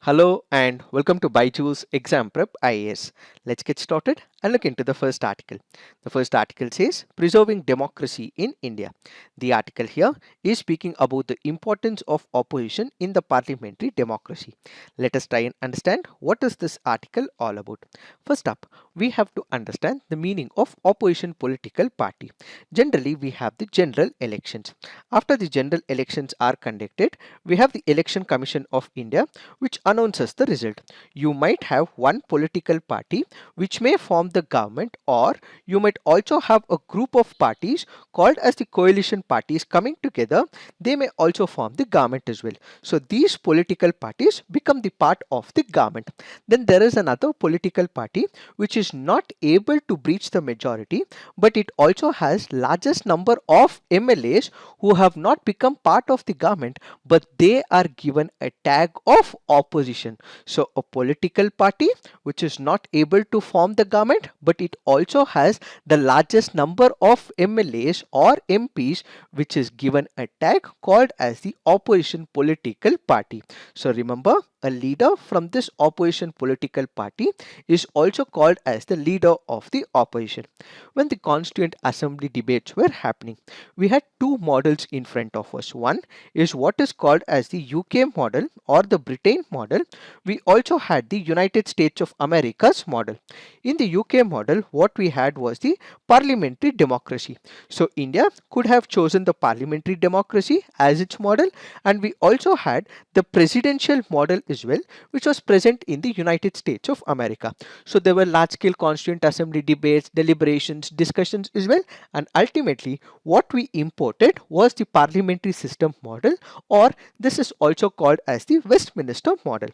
Hello and welcome to BYJU'S Exam Prep IAS. Let's get started and look into the first article. The first article says Preserving Democracy in India. The article here is speaking about the importance of opposition in the parliamentary democracy. Let us try and understand what is this article all about. First up, we have to understand the meaning of opposition political party. Generally, we have the general elections. After the general elections are conducted, we have the Election Commission of India which announces the result. You might have one political party which may form the government, or you might also have a group of parties called as the coalition parties coming together. They may also form the government as well. So these political parties become the part of the government. Then there is another political party which is not able to breach the majority, but it also has largest number of MLAs who have not become part of the government, but they are given a tag of opposition. So a political party which is not able to form the government, but it also has the largest number of MLAs or MPs, which is given a tag called as the opposition political party. So remember, a leader from this opposition political party is also called as the leader of the opposition. When the Constituent Assembly debates were happening, we had two models in front of us. One is what is called as the UK model or the Britain model. We also had the United States of America's model. In the UK model, what we had was the parliamentary democracy. So India could have chosen the parliamentary democracy as its model, and we also had the presidential model as well, which was present in the United States of America. So there were large scale Constituent Assembly debates, deliberations, discussions as well, and ultimately what we imported was the parliamentary system model, or this is also called as the Westminster model.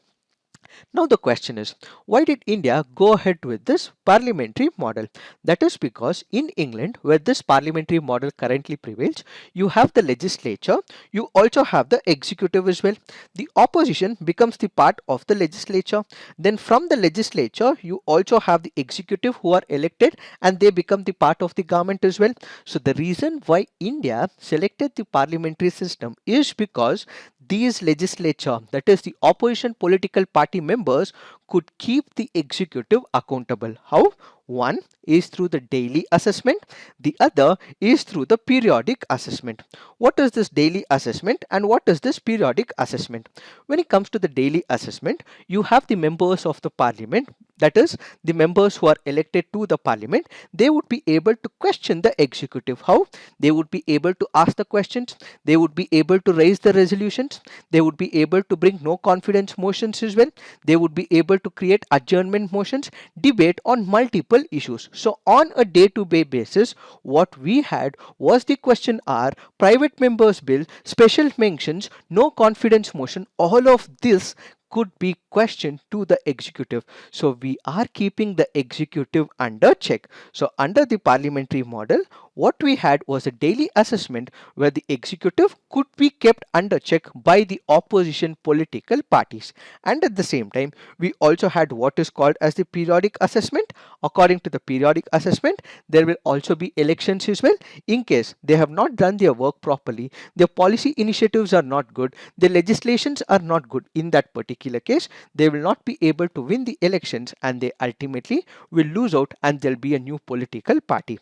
Now the question is, why did India go ahead with this parliamentary model? That is because in England, where this parliamentary model currently prevails, you have the legislature, you also have the executive as well. The opposition becomes the part of the legislature. Then from the legislature, you also have the executive who are elected and they become the part of the government as well. So the reason why India selected the parliamentary system is because these legislature, that is the opposition political party members, could keep the executive accountable. How? One is through the daily assessment, the other is through the periodic assessment. What is this daily assessment and what is this periodic assessment? When it comes to the daily assessment, you have the members of the parliament, that is the members who are elected to the parliament. They would be able to question the executive. How? They would be able to ask the questions, they would be able to raise the resolutions, they would be able to bring no confidence motions as well, they would be able to create adjournment motions, debate on multiple issues. So on a day-to-day basis, what we had was the question hour, private members bill, special mentions, no confidence motion. All of this could be questioned to the executive. So we are keeping the executive under check. So under the parliamentary model, what we had was a daily assessment where the executive could be kept under check by the opposition political parties. And at the same time, we also had what is called as the periodic assessment. According to the periodic assessment, there will also be elections as well. In case they have not done their work properly, their policy initiatives are not good, their legislations are not good, in that particular case, they will not be able to win the elections and they ultimately will lose out and there'll be a new political party.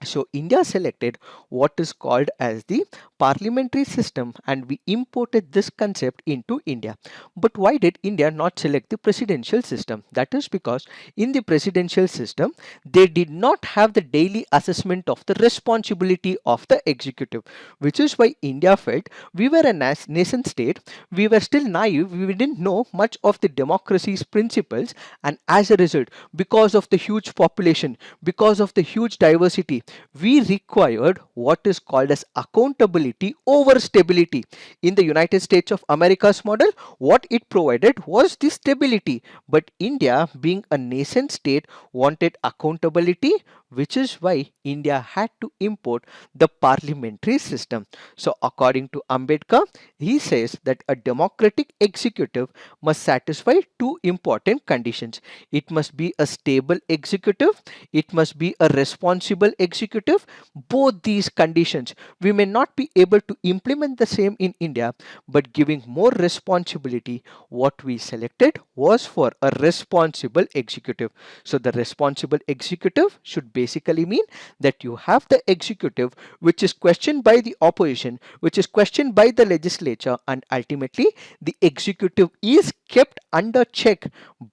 So India selected what is called as the parliamentary system and we imported this concept into India. But why did India not select the presidential system? That is because in the presidential system, they did not have the daily assessment of the responsibility of the executive, which is why India felt we were a nation state, we were still naive, we didn't know much of the democracy's principles, and as a result, because of the huge population, because of the huge diversity, we required what is called as accountability over stability. In the United States of America's model, what it provided was the stability, but India, being a nascent state, wanted accountability which is why India had to import the parliamentary system. So, according to Ambedkar, he says that a democratic executive must satisfy two important conditions. It must be a stable executive, it must be a responsible executive. Both these conditions, we may not be able to implement the same in India, but giving more responsibility, what we selected was for a responsible executive. So, the responsible executive should basically mean that you have the executive which is questioned by the opposition, which is questioned by the legislature, and ultimately the executive is kept under check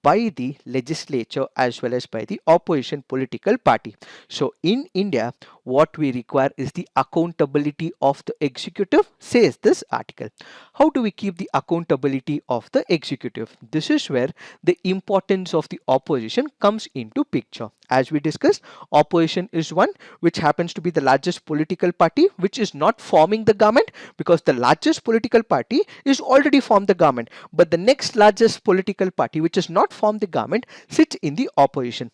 by the legislature as well as by the opposition political party. So in India, what we require is the accountability of the executive, says this article. How do we keep the accountability of the executive? This is where the importance of the opposition comes into picture. As we discussed, opposition is one which happens to be the largest political party which is not forming the government, because the largest political party is already formed the government, but the next largest political party which is not formed the government sits in the opposition.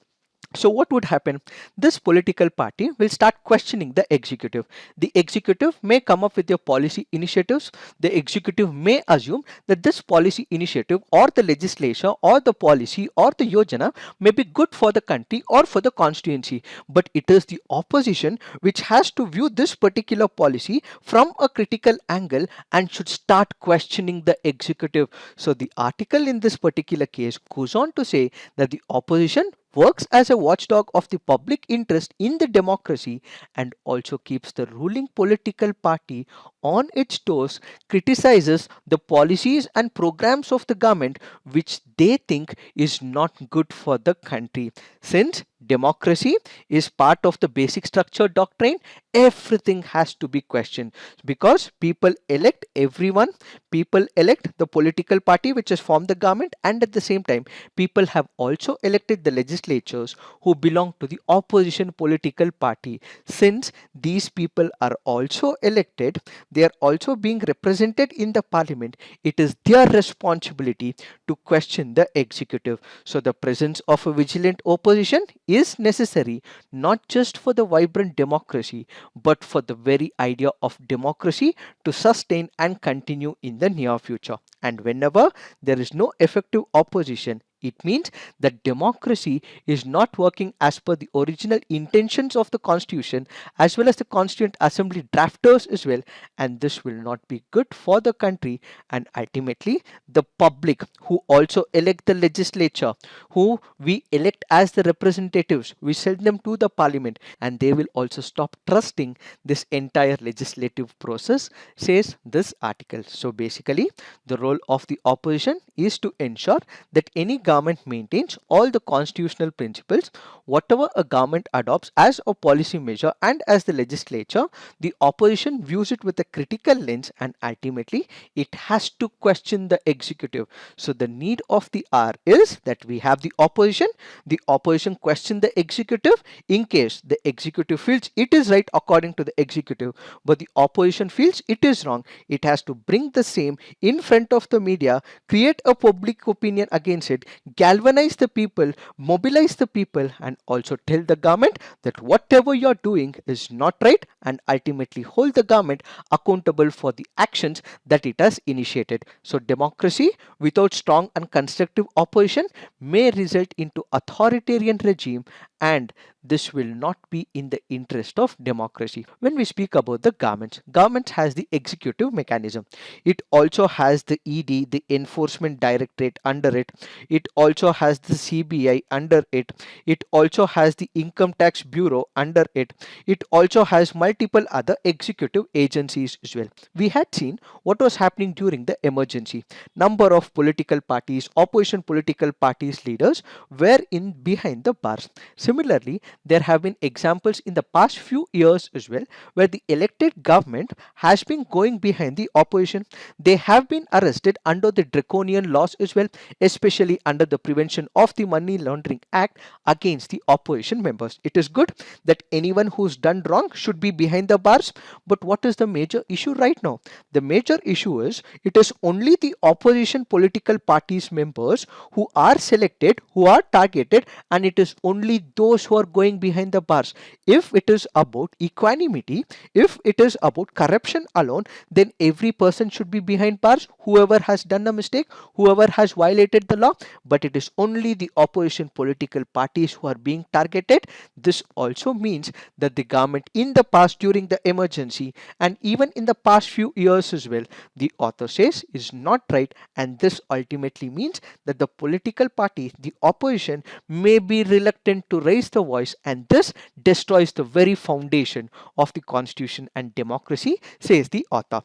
So what would happen? This political party will start questioning the executive. The executive may come up with their policy initiatives. The executive may assume that this policy initiative or the legislation or the policy or the yojana may be good for the country or for the constituency. But it is the opposition which has to view this particular policy from a critical angle and should start questioning the executive. So the article in this particular case goes on to say that the opposition works as a watchdog of the public interest in the democracy and also keeps the ruling political party on its toes, criticizes the policies and programs of the government which they think is not good for the country. Since democracy is part of the basic structure doctrine, everything has to be questioned, because people elect everyone, people elect the political party which has formed the government, and at the same time people have also elected the legislatures who belong to the opposition political party. Since these people are also elected, they are also being represented in the parliament, it is their responsibility to question the executive. So the presence of a vigilant opposition is necessary, not just for the vibrant democracy but for the very idea of democracy to sustain and continue in the near future. And whenever there is no effective opposition, it means that democracy is not working as per the original intentions of the constitution as well as the constituent assembly drafters as well, and this will not be good for the country. And ultimately the public who also elect the legislature, who we elect as the representatives, we send them to the parliament, and they will also stop trusting this entire legislative process, says this article. So basically the role of the opposition is to ensure that any government maintains all the constitutional principles. Whatever a government adopts as a policy measure and as the legislature, the opposition views it with a critical lens, and ultimately it has to question the executive. So the need of the hour is that we have the opposition question the executive. In case the executive feels it is right according to the executive, but the opposition feels it is wrong, it has to bring the same in front of the media, create a public opinion against it, galvanize the people, mobilize the people, and also tell the government that whatever you're doing is not right, and ultimately hold the government accountable for the actions that it has initiated. So democracy without strong and constructive opposition may result into authoritarian regime, and this will not be in the interest of democracy. When we speak about the government has the executive mechanism. It also has the ED, the Enforcement Directorate under it. It also has the CBI under it. It also has the Income Tax Bureau under it. It also has multiple other executive agencies as well. We had seen what was happening during the emergency. Number of political parties, opposition political parties leaders were in behind the bars. Similarly, there have been examples in the past few years as well where the elected government has been going behind the opposition. They have been arrested under the draconian laws as well, especially under the Prevention of the Money Laundering Act against the opposition members. It is good that anyone who's done wrong should be behind the bars, but what is the major issue right now? The major issue is it is only the opposition political parties members who are selected, who are targeted, and it is only those who are going behind the bars. If it is about equanimity, if it is about corruption alone, then every person should be behind bars, whoever has done a mistake, whoever has violated the law. But it is only the opposition political parties who are being targeted. This also means that the government in the past, during the emergency, and even in the past few years as well, the author says is not right, and this ultimately means that the political party, the opposition, may be reluctant to raise the voice, and this destroys the very foundation of the constitution and democracy, says the author.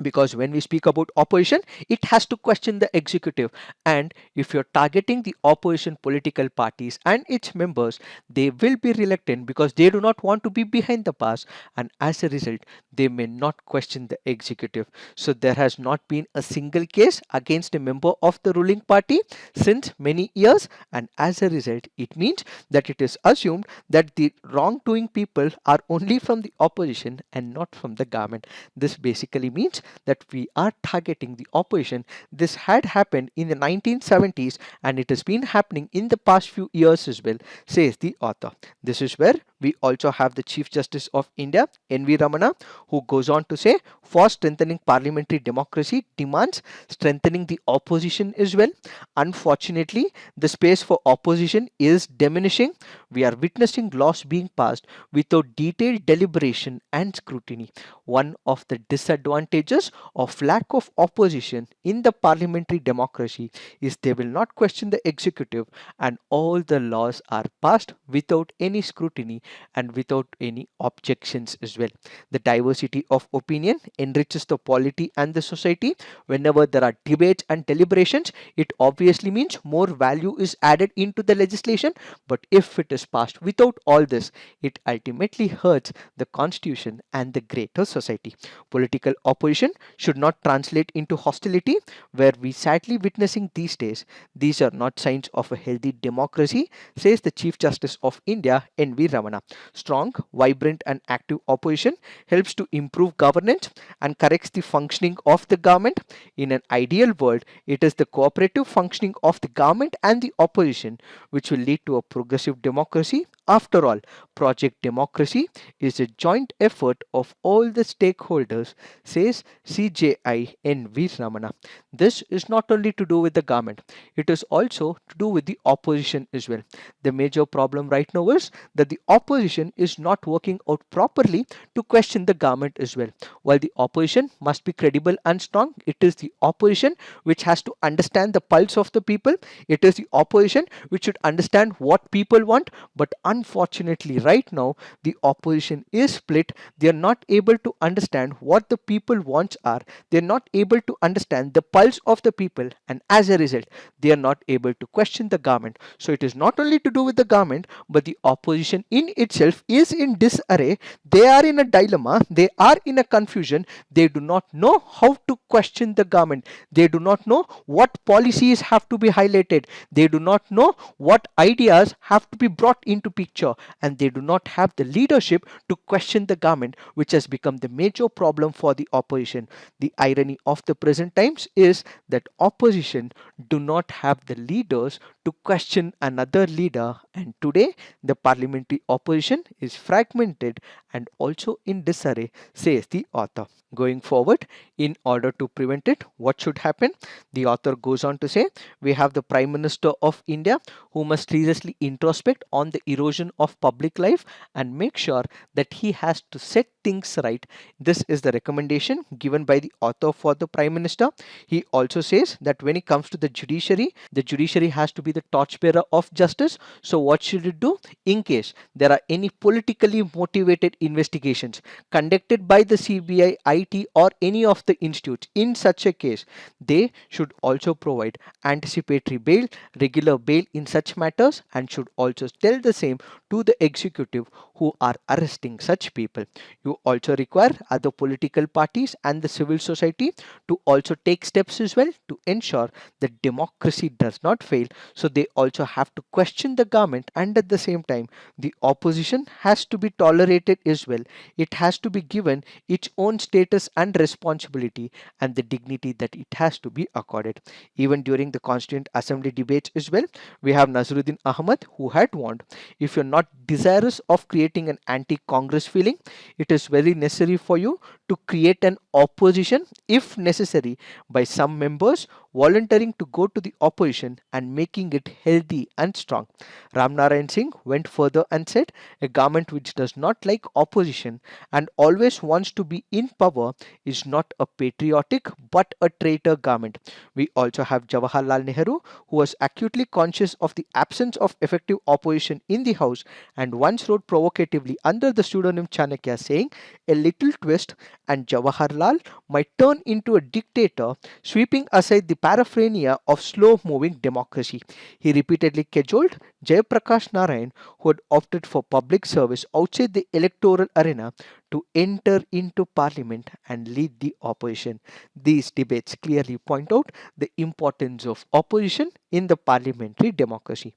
Because when we speak about opposition, it has to question the executive, and if you're targeting the opposition political parties and its members, they will be reluctant because they do not want to be behind the bars, and as a result they may not question the executive. So there has not been a single case against a member of the ruling party since many years, and as a result it means that it is assumed that the wrongdoing people are only from the opposition and not from the government. This basically means that we are targeting the opposition. This had happened in the 1970s, and it has been happening in the past few years as well, says the author. This is where we also have the Chief Justice of India, N.V. Ramana, who goes on to say, for strengthening parliamentary democracy demands strengthening the opposition as well. Unfortunately, the space for opposition is diminishing. We are witnessing laws being passed without detailed deliberation and scrutiny. One of the disadvantages of lack of opposition in the parliamentary democracy is they will not question the executive, and all the laws are passed without any scrutiny and without any objections as well. The diversity of opinion enriches the polity and the society. Whenever there are debates and deliberations, it obviously means more value is added into the legislation. But if it is passed without all this, it ultimately hurts the constitution and the greater society. Political opposition should not translate into hostility, where we sadly witnessing these days. These are not signs of a healthy democracy, says the Chief Justice of India, N.V. Ramana. Strong, vibrant, and active opposition helps to improve governance and corrects the functioning of the government. In an ideal world, it is the cooperative functioning of the government and the opposition which will lead to a progressive democracy. After all, project democracy is a joint effort of all the stakeholders, says CJI N.V. Ramana. This is not only to do with the government, it is also to do with the opposition as well. The major problem right now is that the opposition is not working out properly to question the government as well. While the opposition must be credible and strong, it is the opposition which has to understand the pulse of the people. It is the opposition which should understand what people want. But unfortunately, right now, the opposition is split. They are not able to understand what the people wants are. They are not able to understand the pulse of the people, and as a result, they are not able to question the government. So it is not only to do with the government, but the opposition in itself is in disarray. They are in a dilemma. They are in a confusion. They do not know how to question the government. They do not know what policies have to be highlighted. They do not know what ideas have to be brought into picture, and they do not have the leadership to question the government, which has become the major problem for the opposition. The irony of the present times is that opposition do not have the leaders to question another leader, and today the parliamentary opposition is fragmented and also in disarray, says the author. Going forward, in order to prevent it, what should happen? The author goes on to say, we have the Prime Minister of India who must seriously introspect on the erosion of public life and make sure that he has to set things right. This is the recommendation given by the author for the Prime Minister. He also says that when it comes to the judiciary has to be the torchbearer of justice. So what should it do? In case there are any politically motivated investigations conducted by the CBI, IT, or any of the institutes, in such a case, they should also provide anticipatory bail, regular bail in such matters, and should also tell the same to the executive who are arresting such people. You also require other political parties and the civil society to also take steps as well to ensure that democracy does not fail. So they also have to question the government, and at the same time the opposition has to be tolerated as well. It has to be given its own status and responsibility and the dignity that it has to be accorded. Even during the Constituent Assembly debates as well, we have Nazruddin Ahmad who had warned, if you're not desirous of creating an anti-Congress feeling, it is very necessary for you to create an opposition if necessary by some members volunteering to go to the opposition and making it healthy and strong. Ram Narayan Singh went further and said, a government which does not like opposition and always wants to be in power is not a patriotic but a traitor government. We also have Jawaharlal Nehru, who was acutely conscious of the absence of effective opposition in the House and once wrote provocatively under the pseudonym Chanakya, saying, a little twist and Jawaharlal might turn into a dictator, sweeping aside the paraphernalia of slow moving democracy. He repeatedly cajoled Jayaprakash Narayan, who had opted for public service outside the electoral arena, to enter into parliament and lead the opposition. These debates clearly point out the importance of opposition in the parliamentary democracy.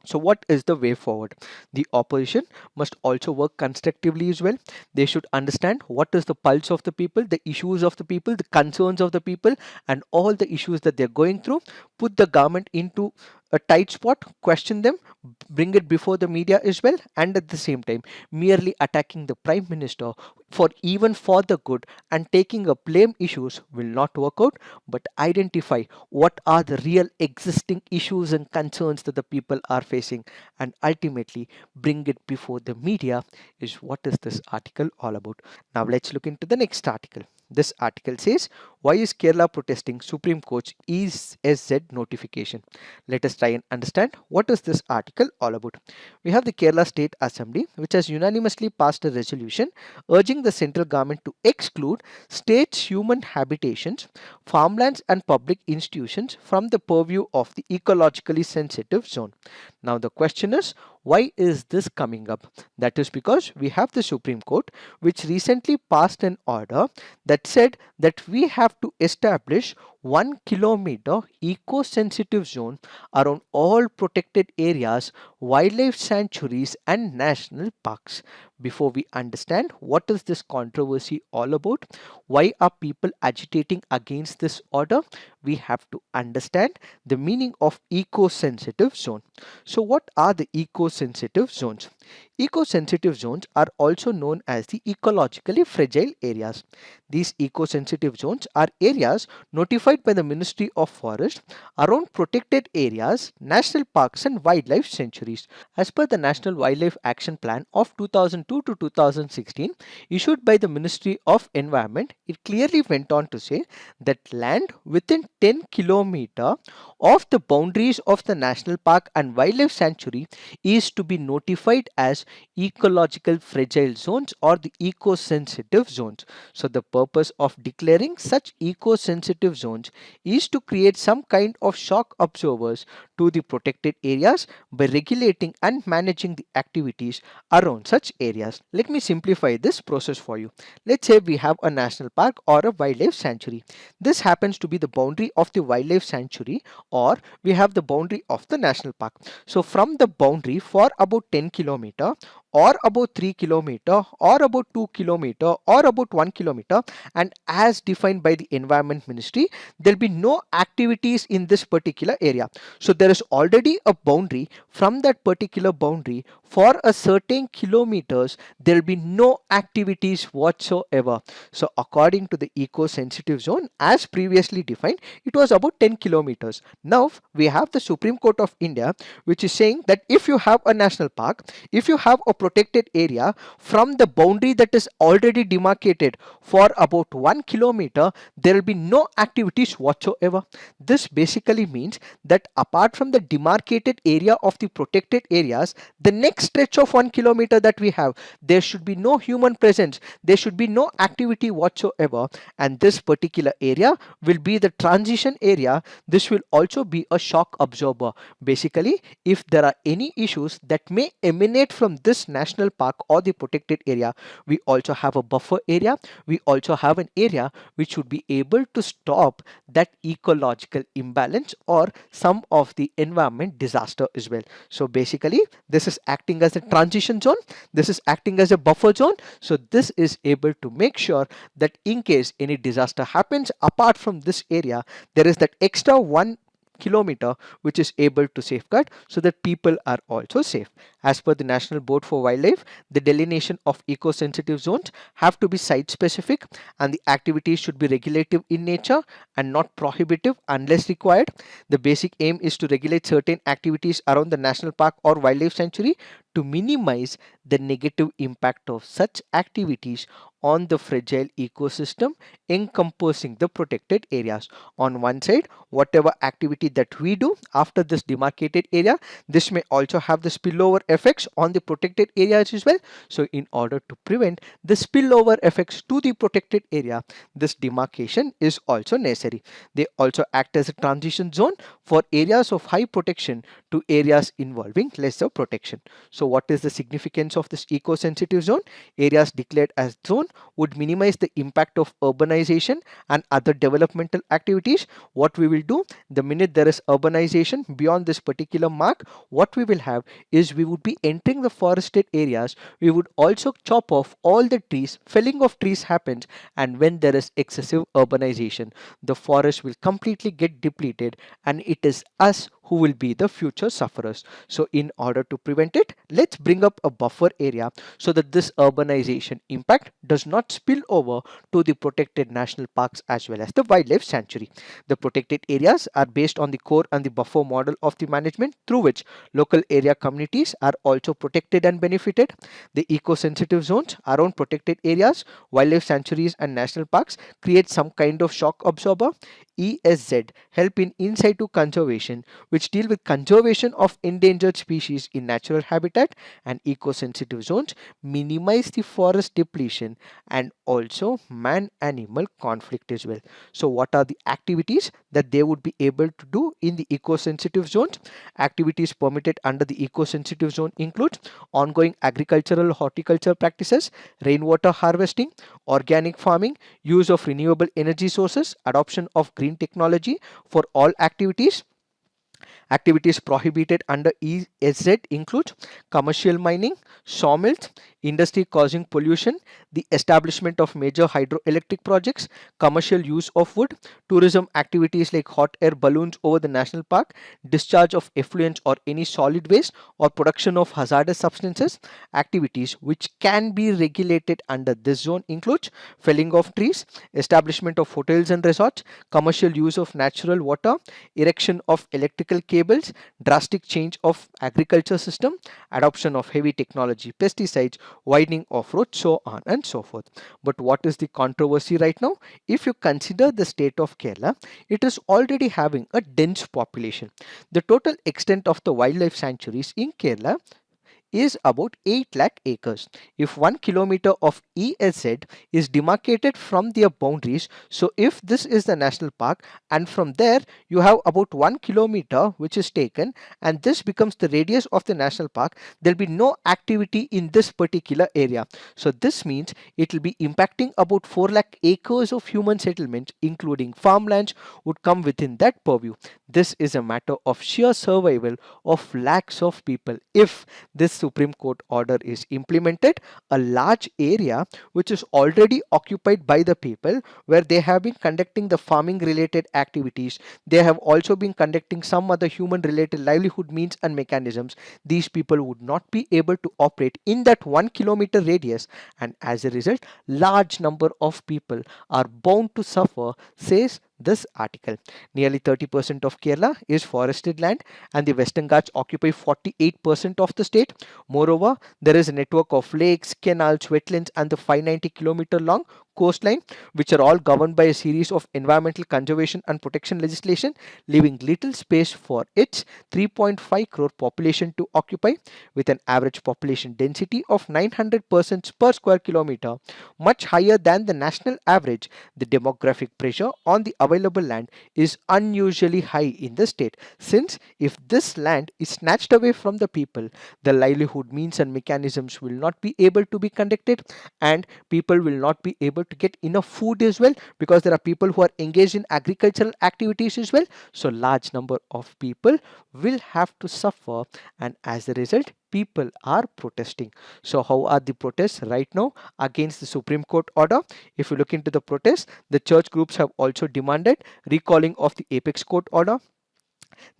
So what is the way forward? The opposition must also work constructively as well. They should understand what is the pulse of the people, the issues of the people, the concerns of the people, and all the issues that they're going through. Put the government into a tight spot, question them, bring it before the media as well, and at the same time merely attacking the prime minister for even for the good and taking up blame issues will not work out, but identify what are the real existing issues and concerns that the people are facing and ultimately bring it before the media is what is this article all about. Now let's look into the next article. This article says, why is Kerala protesting Supreme Court's ESZ notification? Let us try and understand what is this article all about. We have the Kerala State Assembly, which has unanimously passed a resolution urging the central government to exclude states' human habitations, farmlands and public institutions from the purview of the ecologically sensitive zone. Now the question is, why is this coming up? That is because we have the Supreme Court, which recently passed an order that said that we have to establish 1 kilometer eco-sensitive zone around all protected areas, wildlife sanctuaries and national parks. Before we understand what is this controversy all about, why are people agitating against this order, we have to understand the meaning of eco-sensitive zone. So what are the eco-sensitive zones? Eco-sensitive zones are also known as the ecologically fragile areas. These eco-sensitive zones are areas notified by the Ministry of Forest around protected areas, national parks and wildlife sanctuaries. As per the National Wildlife Action Plan of 2002 to 2016 issued by the Ministry of Environment, it clearly went on to say that land within 10 kilometer of the boundaries of the national park and wildlife sanctuary is to be notified as ecological fragile zones or the eco-sensitive zones. So the purpose of declaring such eco-sensitive zones is to create some kind of shock absorbers to the protected areas by regulating and managing the activities around such areas. Let me simplify this process for you. Let's say we have a national park or a wildlife sanctuary. This happens to be the boundary of the wildlife sanctuary, or we have the boundary of the national park. So from the boundary for about 10 kilometer or about 3 kilometer or about 2 kilometer or about 1 kilometer, and as defined by the Environment Ministry, there will be no activities in this particular area. So there is already a boundary. From that particular boundary for a certain kilometers there will be no activities whatsoever. So according to the eco-sensitive zone as previously defined, it was about 10 kilometers. Now we have the Supreme Court of India, which is saying that if you have a national park, if you have a protected area, from the boundary that is already demarcated for about 1 kilometer, there will be no activities whatsoever. This basically means that apart from the demarcated area of the protected areas, the next stretch of 1 kilometer that we have, there should be no human presence, there should be no activity whatsoever, and this particular area will be the transition area. This will also be a shock absorber. Basically, if there are any issues that may emanate from this national park or the protected area, we also have a buffer area. We also have an area which would be able to stop that ecological imbalance or some of the environment disaster as well. So basically, this is acting as a transition zone. This is acting as a buffer zone. So this is able to make sure that in case any disaster happens apart from this area, there is that extra 1 kilometer which is able to safeguard so that people are also safe. As per the National Board for Wildlife, the delineation of eco-sensitive zones have to be site specific, and the activities should be regulative in nature and not prohibitive unless required. The basic aim is to regulate certain activities around the national park or wildlife sanctuary to minimize the negative impact of such activities on the fragile ecosystem encompassing the protected areas. On one side, whatever activity that we do after this demarcated area, this may also have the spillover effects on the protected areas as well. So in order to prevent the spillover effects to the protected area, this demarcation is also necessary. They also act as a transition zone for areas of high protection to areas involving lesser protection. So what is the significance of this eco-sensitive zone? Areas declared as zone would minimize the impact of urbanization and other developmental activities. What we will do, the minute there is urbanization beyond this particular mark, what we will have is we would be entering the forested areas. We would also chop off all the trees. Felling of trees happens, and when there is excessive urbanization, the forest will completely get depleted, and it is us who will be the future sufferers. So in order to prevent it, let's bring up a buffer area so that this urbanization impact does not spill over to the protected national parks as well as the wildlife sanctuary. The protected areas are based on the core and the buffer model of the management, through which local area communities are also protected and benefited. The eco-sensitive zones around protected areas, wildlife sanctuaries and national parks create some kind of shock absorber. ESZ help in situ conservation, which deal with conservation of endangered species in natural habitat, and eco-sensitive zones minimize the forest depletion and also man-animal conflict as well. So what are the activities that they would be able to do in the eco-sensitive zones? Activities permitted under the eco-sensitive zone include ongoing agricultural horticulture practices, rainwater harvesting, organic farming, use of renewable energy sources, adoption of green technology for all activities. Activities prohibited under ESZ include commercial mining, sawmills, industry causing pollution, the establishment of major hydroelectric projects, commercial use of wood, tourism activities like hot air balloons over the national park, discharge of effluents or any solid waste, or production of hazardous substances. Activities which can be regulated under this zone include felling of trees, establishment of hotels and resorts, commercial use of natural water, erection of electrical cables, drastic change of agriculture system, adoption of heavy technology, pesticides, widening of roads, so on and so forth. But what is the controversy right now? If you consider the state of Kerala, it is already having a dense population. The total extent of the wildlife sanctuaries in Kerala is about 8 lakh acres. If 1 kilometer of ESZ is demarcated from their boundaries, so if this is the national park and from there you have about 1 kilometer which is taken and this becomes the radius of the national park, there will be no activity in this particular area. So this means it will be impacting about 4 lakh acres of human settlements, including farmlands, would come within that purview. This is a matter of sheer survival of lakhs of people. If this Supreme Court order is implemented, a large area which is already occupied by the people, where they have been conducting the farming related activities, they have also been conducting some other human related livelihood means and mechanisms, these people would not be able to operate in that 1 kilometer radius, and as a result large number of people are bound to suffer, says this article. Nearly 30% of Kerala is forested land, and the Western Ghats occupy 48% of the state. Moreover, there is a network of lakes, canals, wetlands, and the 590 kilometer long coastline, which are all governed by a series of environmental conservation and protection legislation, leaving little space for its 3.5 crore population to occupy. With an average population density of 900 persons per square kilometer, much higher than the national average, the demographic pressure on the available land is unusually high in the state. Since if this land is snatched away from the people, the livelihood means and mechanisms will not be able to be conducted, and people will not be able to get enough food as well, because there are people who are engaged in agricultural activities as well. So large number of people will have to suffer, and as a result people are protesting. So how are the protests right now against the Supreme Court order? If you look into the protests, the church groups have also demanded recalling of the apex court order.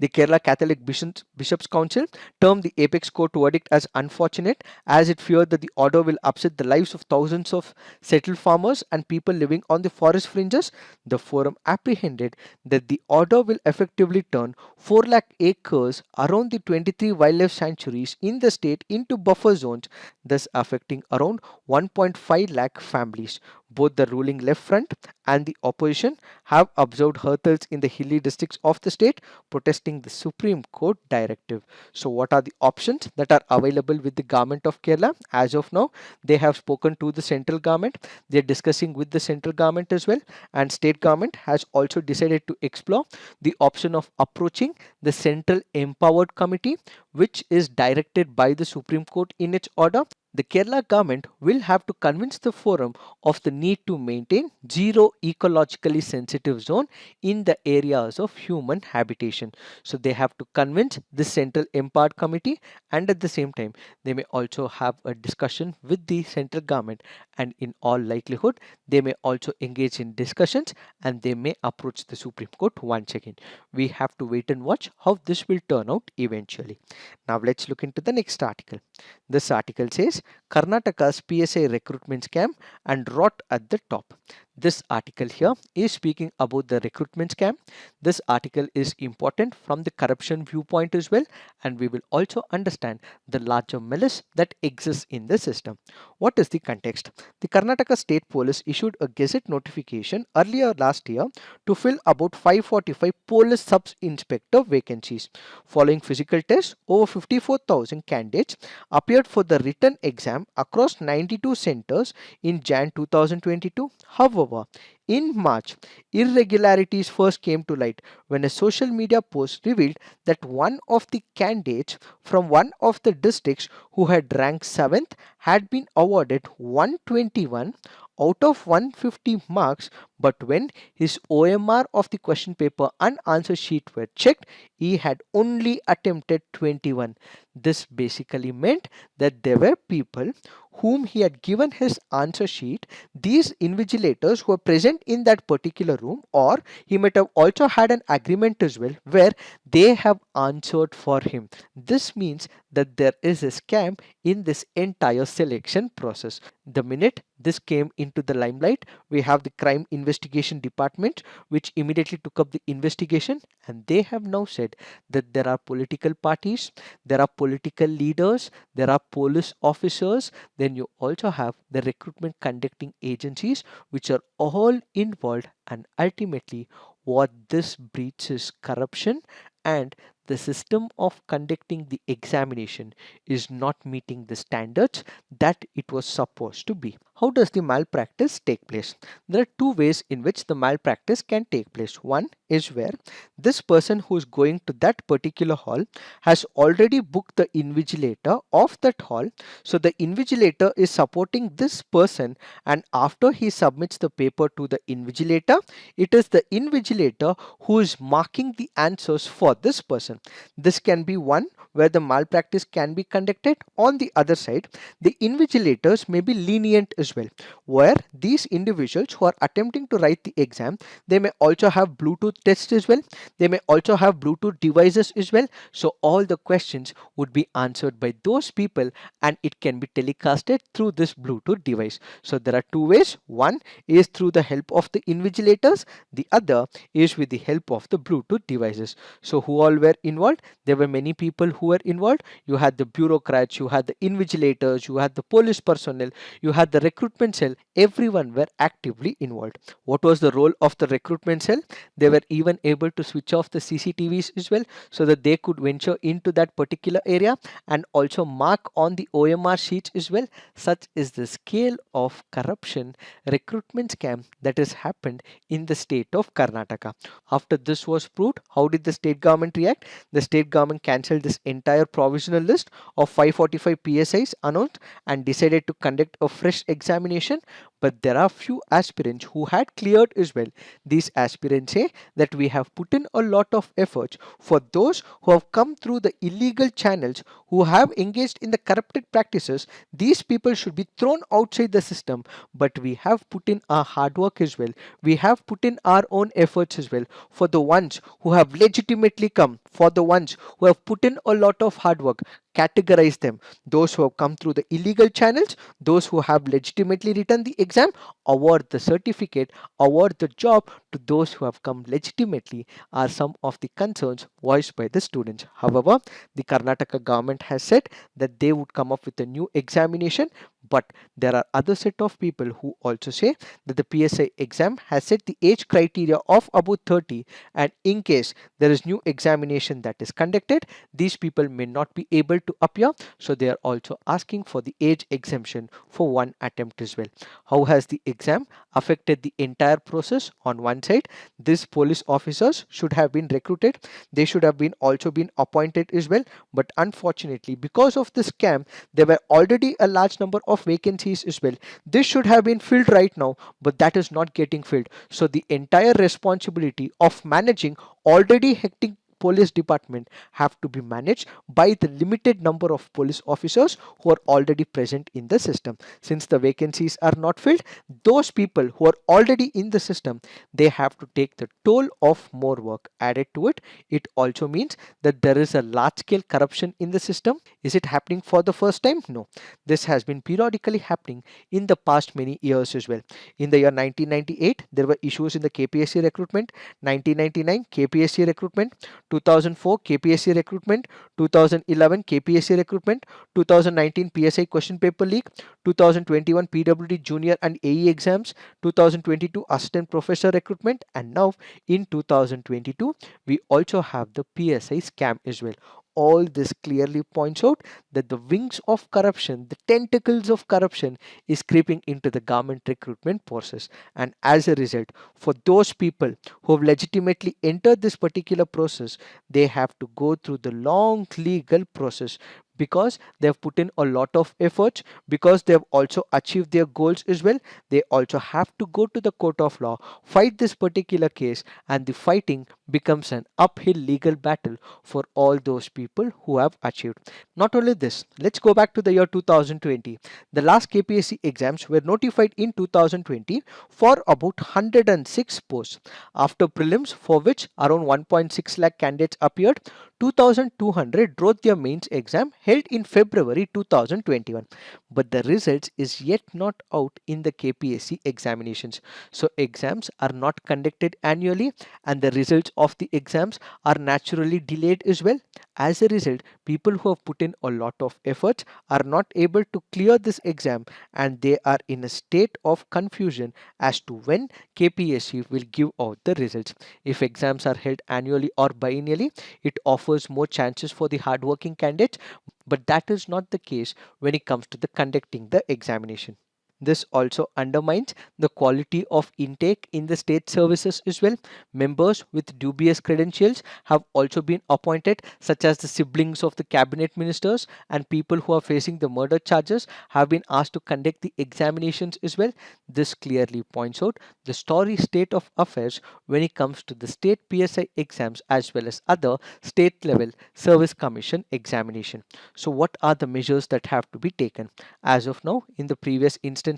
The Kerala Catholic Bishops' Council termed the apex court verdict as unfortunate, as it feared that the order will upset the lives of thousands of settled farmers and people living on the forest fringes. The forum apprehended that the order will effectively turn 4 lakh acres around the 23 wildlife sanctuaries in the state into buffer zones, thus affecting around 1.5 lakh families. Both the ruling left front and the opposition have observed hurdles in the hilly districts of the state, protesting the Supreme Court directive. So what are the options that are available with the government of Kerala? As of now, they have spoken to the central government. They are discussing with the central government as well, and state government has also decided to explore the option of approaching the Central Empowered Committee, which is directed by the Supreme Court in its order. The Kerala government will have to convince the forum of the need to maintain zero ecologically sensitive zone in the areas of human habitation. So they have to convince the Central Empowered Committee, and at the same time they may also have a discussion with the central government, and in all likelihood they may also engage in discussions, and they may approach the Supreme Court once again. We have to wait and watch how this will turn out eventually. Now let's look into the next article. This article says Karnataka's PSI recruitment scam and rot at the top. This article here is speaking about the recruitment scam. This article is important from the corruption viewpoint as well, and we will also understand the larger malice that exists in the system. What is the context? The Karnataka State Police issued a gazette notification earlier last year to fill about 545 police sub-inspector vacancies. Following physical tests, over 54,000 candidates appeared for the written exam across 92 centers in Jan 2022. However, in March, irregularities first came to light when a social media post revealed that one of the candidates from one of the districts who had ranked 7th had been awarded 121 out of 150 marks, but when his OMR of the question paper and answer sheet were checked, he had only attempted 21. This basically meant that there were people whom he had given his answer sheet, these invigilators who were present in that particular room, or he might have also had an agreement as well where they have answered for him. This means that there is a scam in this entire selection process. The minute this came into the limelight, we have the crime investigation department which immediately took up the investigation, and they have now said that there are political parties, there are political leaders, there are police officers, then you also have the recruitment conducting agencies which are all involved, and ultimately what this breeds is corruption, and the system of conducting the examination is not meeting the standards that it was supposed to be. How does the malpractice take place? There are two ways in which the malpractice can take place. One is where this person who is going to that particular hall has already booked the invigilator of that hall. So the invigilator is supporting this person, and after he submits the paper to the invigilator, it is the invigilator who is marking the answers for this person. This can be one where the malpractice can be conducted. On the other side, the invigilators may be lenient as well, where these individuals who are attempting to write the exam, they may also have Bluetooth tests as well, they may also have Bluetooth devices as well. So all the questions would be answered by those people, and it can be telecasted through this Bluetooth device. So there are two ways. One is through the help of the invigilators, the other is with the help of the Bluetooth devices. So who all were involved? There were many people who were involved. You had the bureaucrats, you had the invigilators, you had the police personnel, you had the recruitment cell, everyone were actively involved. What was the role of the recruitment cell? They were even able to switch off the CCTVs as well, so that they could venture into that particular area and also mark on the OMR sheets as well. Such is the scale of corruption recruitment scam that has happened in the state of Karnataka. After this was proved, how did the state government react? The state government cancelled this entire provisional list of 545 PSIs announced and decided to conduct a fresh examination. But there are few aspirants who had cleared as well. These aspirants say that we have put in a lot of efforts. For those who have come through the illegal channels, who have engaged in the corrupted practices, these people should be thrown outside the system. But we have put in our hard work as well. We have put in our own efforts as well. For the ones who have legitimately come, for the ones who have put in a lot of hard work, categorize them. Those who have come through the illegal channels, those who have legitimately written the exam, award the certificate, award the job to those who have come legitimately, are some of the concerns voiced by the students. However, the Karnataka government has said that they would come up with a new examination, but there are other set of people who also say that the PSI exam has set the age criteria of about 30, and in case there is new examination that is conducted, these people may not be able to appear, so they are also asking for the age exemption for one attempt as well. How has the exam affected the entire process? On one side, these police officers should have been recruited, they should have been also been appointed as well, but unfortunately because of the scam there were already a large number of vacancies as well. This should have been filled right now, but that is not getting filled, so the entire responsibility of managing already hectic police department have to be managed by the limited number of police officers who are already present in the system. Since the vacancies are not filled, those people who are already in the system, they have to take the toll of more work added to it. It also means that there is a large scale corruption in the system. Is it happening for the first time? No, this has been periodically happening in the past many years as well. In the year 1998 there were issues in the KPSC recruitment, 1999 KPSC recruitment, 2004 KPSC recruitment, 2011 KPSC recruitment, 2019 PSI question paper leak, 2021 PWD junior and AE exams, 2022 assistant professor recruitment, and now in 2022 we also have the PSI scam as well. All this clearly points out that the wings of corruption, the tentacles of corruption is creeping into the government recruitment process. And as a result, for those people who have legitimately entered this particular process, they have to go through the long legal process, because they have put in a lot of efforts, because they have also achieved their goals as well. They also have to go to the court of law, fight this particular case, and the fighting becomes an uphill legal battle for all those people who have achieved. Not only this, let's go back to the year 2020. The last KPSC exams were notified in 2020 for about 106 posts. After prelims, for which around 1.6 lakh candidates appeared, 2,200 wrote their mains exam held in February 2021. But the results is yet not out in the KPSC examinations. So exams are not conducted annually, and the results of the exams are naturally delayed as well. As a result, people who have put in a lot of efforts are not able to clear this exam, and they are in a state of confusion as to when KPSC will give out the results. If exams are held annually or biennially, it offers more chances for the hardworking candidates, but that is not the case when it comes to the conducting the examination. This also undermines the quality of intake in the state services as well. Members with dubious credentials have also been appointed, such as the siblings of the cabinet ministers, and people who are facing the murder charges have been asked to conduct the examinations as well. This clearly points out the story state of affairs when it comes to the state PSI exams as well as other state level service commission examination. So what are the measures that have to be taken? As of now, in the previous instances,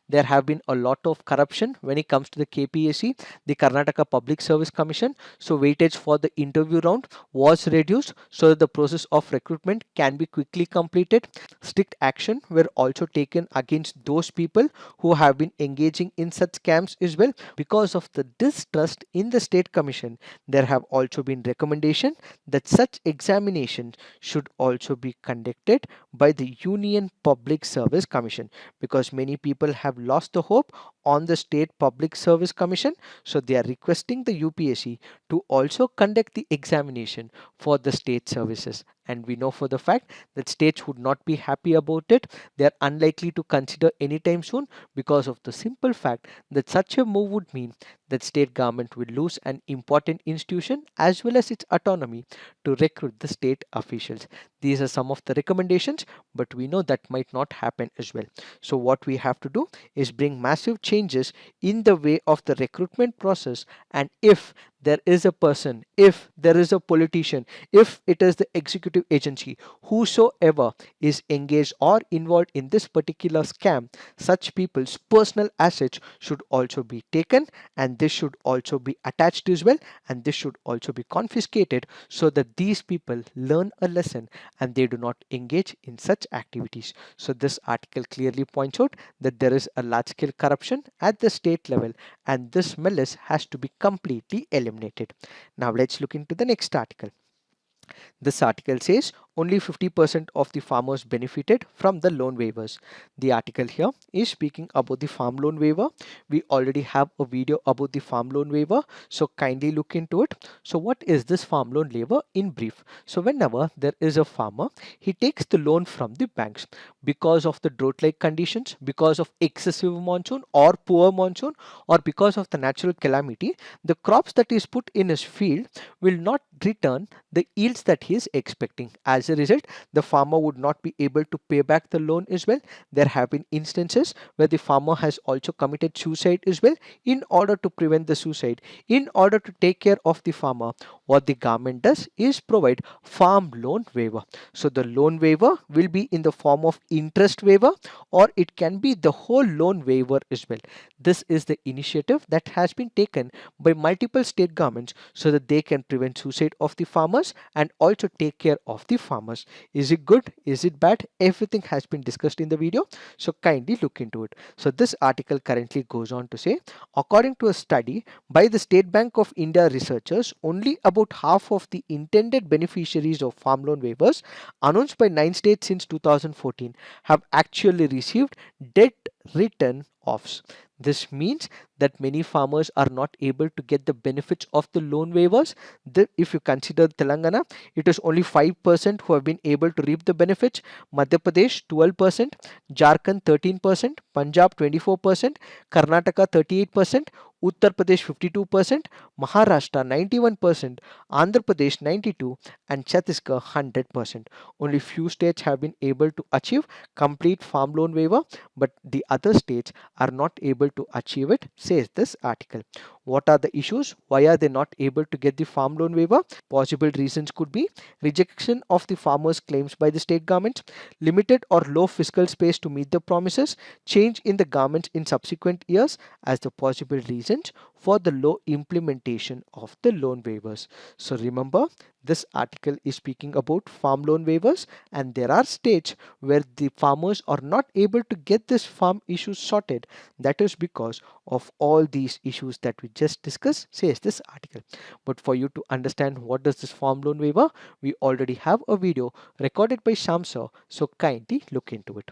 there have been a lot of corruption when it comes to the KPSC, the Karnataka Public Service Commission. So weightage for the interview round was reduced so that the process of recruitment can be quickly completed. Strict action were also taken against those people who have been engaging in such scams as well. Because of the distrust in the state commission, there have also been recommendation that such examinations should also be conducted by the Union Public Service Commission, because many many people have lost the hope on the State Public Service Commission. So they are requesting the UPSC to also conduct the examination for the state services. And we know for the fact that states would not be happy about it. They are unlikely to consider anytime soon, because of the simple fact that such a move would mean that state government will lose an important institution as well as its autonomy to recruit the state officials. These are some of the recommendations, but we know that might not happen as well. So what we have to do is bring massive changes in the way of the recruitment process. And if there is a person, if there is a politician, if it is the executive agency, whosoever is engaged or involved in this particular scam, such people's personal assets should also be taken, and this should also be attached as well, and this should also be confiscated, so that these people learn a lesson and they do not engage in such activities. So this article clearly points out that there is a large scale corruption at the state level, and this malice has to be completely eliminated. Now let's look into the next article. This article says only 50% of the farmers benefited from the loan waivers. The article here is speaking about the farm loan waiver. We already have a video about the farm loan waiver, so kindly look into it. So what is this farm loan waiver in brief? So whenever there is a farmer, he takes the loan from the banks because of the drought-like conditions, because of excessive monsoon or poor monsoon, or because of the natural calamity, the crops that is put in his field will not return the yields that he is expecting. As a result, the farmer would not be able to pay back the loan as well. There have been instances where the farmer has also committed suicide as well. In order to prevent the suicide, in order to take care of the farmer, what the government does is provide farm loan waiver. So the loan waiver will be in the form of interest waiver, or it can be the whole loan waiver as well. This is the initiative that has been taken by multiple state governments so that they can prevent suicide of the farmers and also take care of the farmers. Is it good? Is it bad? Everything has been discussed in the video, so kindly look into it. So this article currently goes on to say, according to a study by the State Bank of India researchers, only about half of the intended beneficiaries of farm loan waivers announced by 9 states since 2014 have actually received debt written offs. This means that many farmers are not able to get the benefits of the loan waivers. If you consider Telangana, it is only 5% who have been able to reap the benefits. Madhya Pradesh 12%, Jharkhand 13%, Punjab 24%, Karnataka 38%, Uttar Pradesh 52%, Maharashtra 91%, Andhra Pradesh 92%, and Chhattisgarh 100%. Only few states have been able to achieve complete farm loan waiver, but the other states are not able to achieve it, says this article. What are the issues? Why are they not able to get the farm loan waiver? Possible reasons could be rejection of the farmers' claims by the state government, limited or low fiscal space to meet the promises, change in the governments in subsequent years as the possible reasons for the low implementation of the loan waivers. So remember, this article is speaking about farm loan waivers, and there are states where the farmers are not able to get this farm issues sorted. That is because of all these issues that we just discussed, says this article. But for you to understand what does this farm loan waiver, we already have a video recorded by Shamsa, so kindly look into it.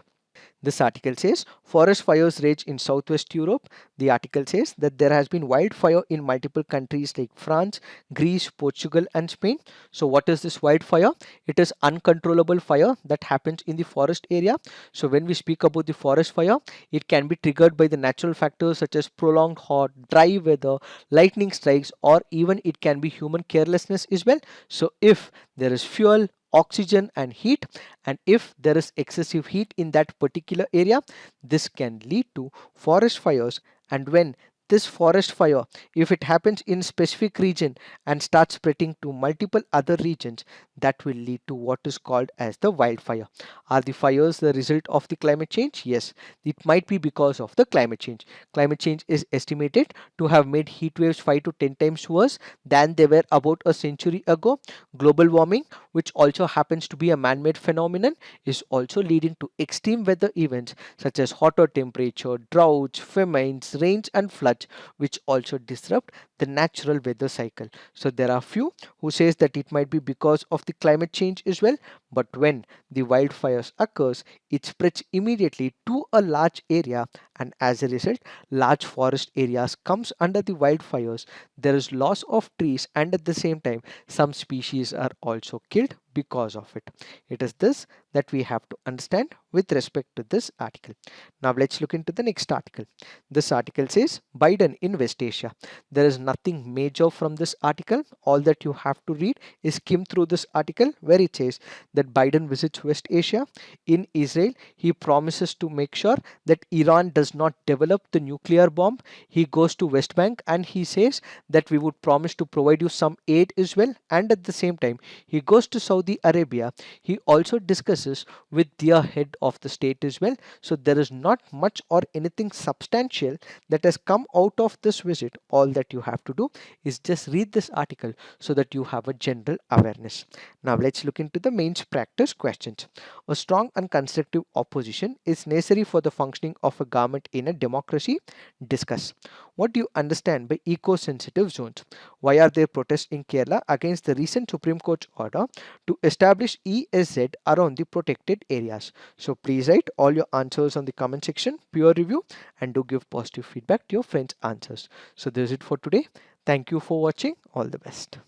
This article says forest fires rage in southwest Europe. The article says that there has been wildfire in multiple countries like France, Greece, Portugal, and Spain. So what is this wildfire? It is uncontrollable fire that happens in the forest area. So when we speak about the forest fire, it can be triggered by the natural factors such as prolonged hot, dry weather, lightning strikes, or even it can be human carelessness as well. So if there is fuel, oxygen and heat, and if there is excessive heat in that particular area, this can lead to forest fires. And when this forest fire, if it happens in specific region and starts spreading to multiple other regions, that will lead to what is called as the wildfire. Are the fires the result of the climate change? Yes, it might be because of the climate change. Climate change is estimated to have made heat waves 5 to 10 times worse than they were about a century ago. Global warming, which also happens to be a man-made phenomenon, is also leading to extreme weather events such as hotter temperature, droughts, famines, rains and floods, which also disrupt the natural weather cycle. So there are few who says that it might be because of the climate change as well, but when the wildfires occurs, it spreads immediately to a large area, and as a result large forest areas comes under the wildfires. There is loss of trees, and at the same time some species are also killed because of it. It is this that we have to understand with respect to this article. Now let's look into the next article. This article says Biden in West Asia. There is nothing major from this article. All that you have to read is skim through this article where it says that Biden visits West Asia. In Israel, he promises to make sure that Iran does not develop the nuclear bomb. He goes to West Bank and he says that we would promise to provide you some aid as well, and at the same time he goes to Saudi Arabia. He also discusses with their head of the state as well. So there is not much or anything substantial that has come out of this visit. All that you have to do is just read this article so that you have a general awareness. Now let's look into the mains practice questions. A strong and constructive opposition is necessary for the functioning of a government in a democracy. Discuss. What do you understand by eco-sensitive zones? Why are there protests in Kerala against the recent Supreme Court's order to establish ESZ around the protected areas? So please write all your answers on the comment section, peer review, and do give positive feedback to your friends' answers. So this is it for today. Thank you for watching. All the best.